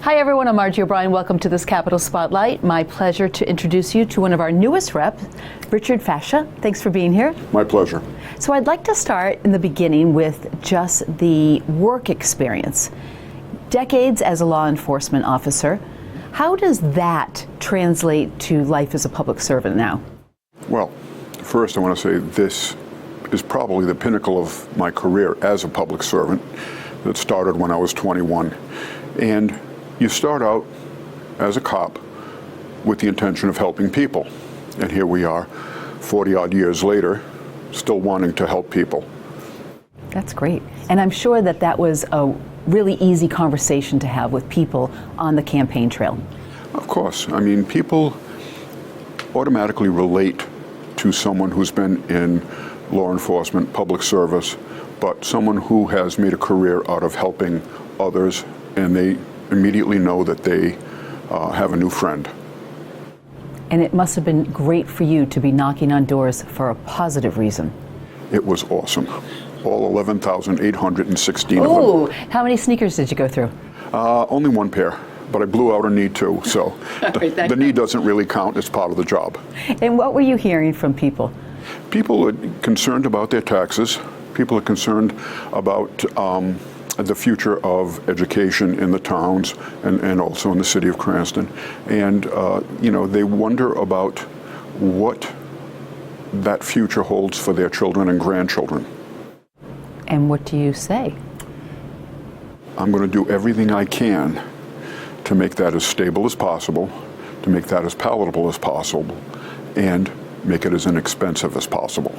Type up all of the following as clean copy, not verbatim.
Hi everyone, I'm Margie O'Brien. Welcome to this Capitol Spotlight. My pleasure to introduce you to one of our newest reps, Richard Fascia. Thanks for being here. My pleasure. So I'd like to start in the beginning with just the work experience. Decades as a law enforcement officer. How does that translate to life as a public servant now? Well, first I want to say this is probably the pinnacle of my career as a public servant that started when I was 21. And you start out as a cop with the intention of helping people. And here we are, 40 odd years later, still wanting to help people. That's great. And I'm sure that that was a really easy conversation to have with people on the campaign trail. Of course. I mean, people automatically relate to someone who's been in law enforcement, public service, but someone who has made a career out of helping others, and they immediately know that they have a new friend. And it must have been great for you to be knocking on doors for a positive reason. It was awesome. All 11,816 of them. Oh, how many sneakers did you go through? Only one pair, but I blew out a knee too, so the knee doesn't really count as part of the job. And what were you hearing from people? People are concerned about their taxes. People are concerned about the future of education in the towns and also in the city of Cranston. And, they wonder about what that future holds for their children and grandchildren. And what do you say? I'm going to do everything I can to make that as stable as possible, to make that as palatable as possible, and make it as inexpensive as possible.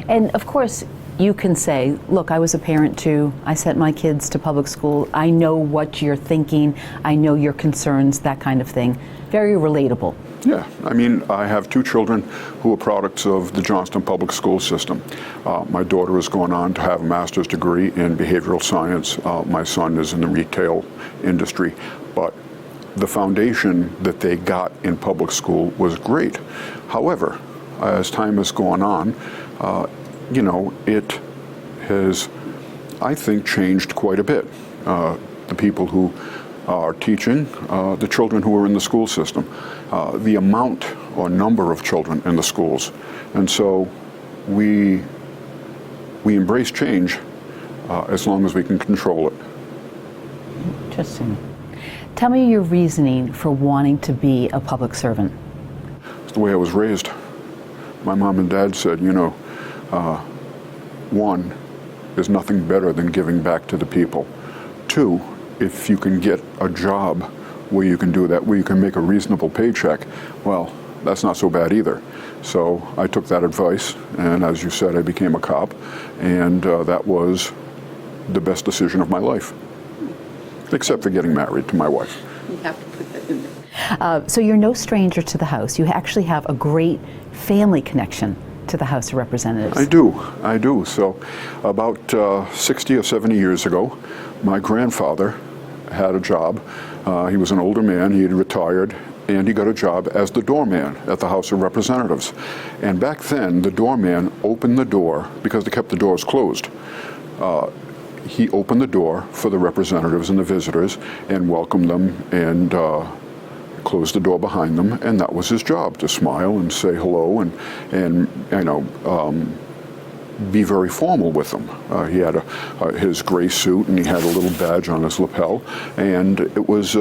And of course, you can say, look, I was a parent too. I sent my kids to public school. I know what you're thinking. I know your concerns, that kind of thing. Very relatable. Yeah, I mean, I have two children who are products of the Johnston public school system. My daughter has gone on to have a master's degree in behavioral science. My son is in the retail industry. But the foundation that they got in public school was great. However, as time has gone on, it has, I think, changed quite a bit. The people who are teaching, the children who are in the school system, the amount or number of children in the schools. And so we embrace change as long as we can control it. Interesting. Tell me your reasoning for wanting to be a public servant. It's the way I was raised. My mom and dad said, one, there's nothing better than giving back to the people. Two, if you can get a job where you can do that, where you can make a reasonable paycheck, well, that's not so bad either. So I took that advice, and as you said, I became a cop, and that was the best decision of my life, except for getting married to my wife. You have to put that in there. So you're no stranger to the House. You actually have a great family connection to the House of Representatives. I do. So about 60 or 70 years ago, my grandfather had a job. He was an older man, he had retired, and he got a job as the doorman at the House of Representatives. And back then, the doorman opened the door, because they kept the doors closed. He opened the door for the representatives and the visitors and welcomed them and closed the door behind them, and that was his job, to smile and say hello and be very formal with them. He had his gray suit, and he had a little badge on his lapel, and it was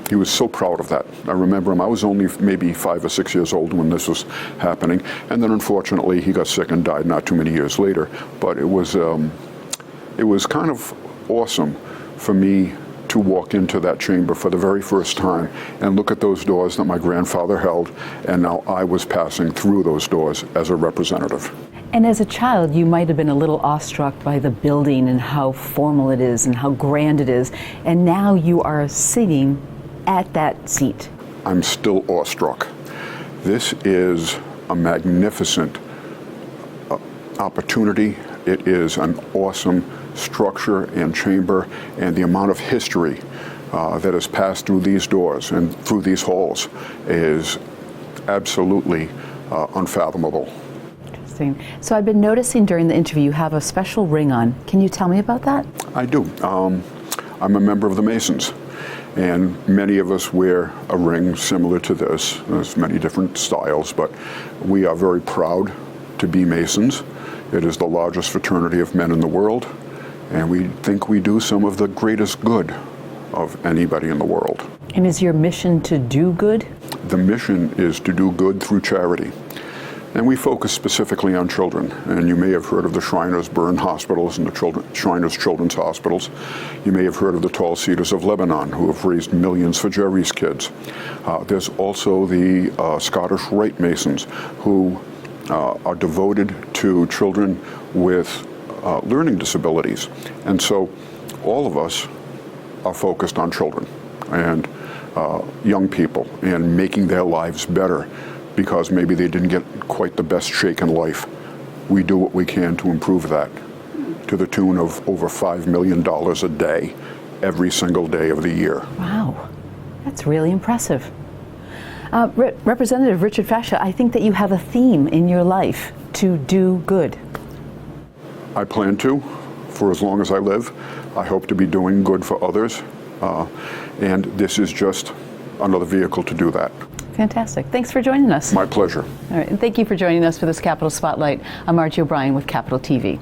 he was so proud of that. I remember him. I was only maybe 5 or 6 years old when this was happening, and then unfortunately he got sick and died not too many years later. But it was kind of awesome for me to walk into that chamber for the very first time and look at those doors that my grandfather held, and now I was passing through those doors as a representative. And as a child, you might have been a little awestruck by the building and how formal it is and how grand it is, and now you are sitting at that seat. I'm still awestruck. This is a magnificent opportunity. It is an awesome structure and chamber, and the amount of history that has passed through these doors and through these halls is absolutely unfathomable. Interesting. So I've been noticing during the interview you have a special ring on. Can you tell me about that? I do. I'm a member of the Masons. And many of us wear a ring similar to this. There's many different styles, but we are very proud to be Masons. It is the largest fraternity of men in the world, and we think we do some of the greatest good of anybody in the world. And is your mission to do good? The mission is to do good through charity. And we focus specifically on children. And you may have heard of the Shriners Burn Hospitals and the Shriners Children's Hospitals. You may have heard of the Tall Cedars of Lebanon, who have raised millions for Jerry's kids. There's also the Scottish Rite Masons, who are devoted to children with learning disabilities. And so all of us are focused on children and young people and making their lives better, because maybe they didn't get quite the best shake in life. We do what we can to improve that, to the tune of over $5 million a day, every single day of the year. Wow, that's really impressive. Representative Richard Fascia, I think that you have a theme in your life: to do good. I plan to, for as long as I live. I hope to be doing good for others, and this is just another vehicle to do that. Fantastic. Thanks for joining us. My pleasure. All right, and thank you for joining us for this Capitol Spotlight. I'm Margie O'Brien with Capitol TV.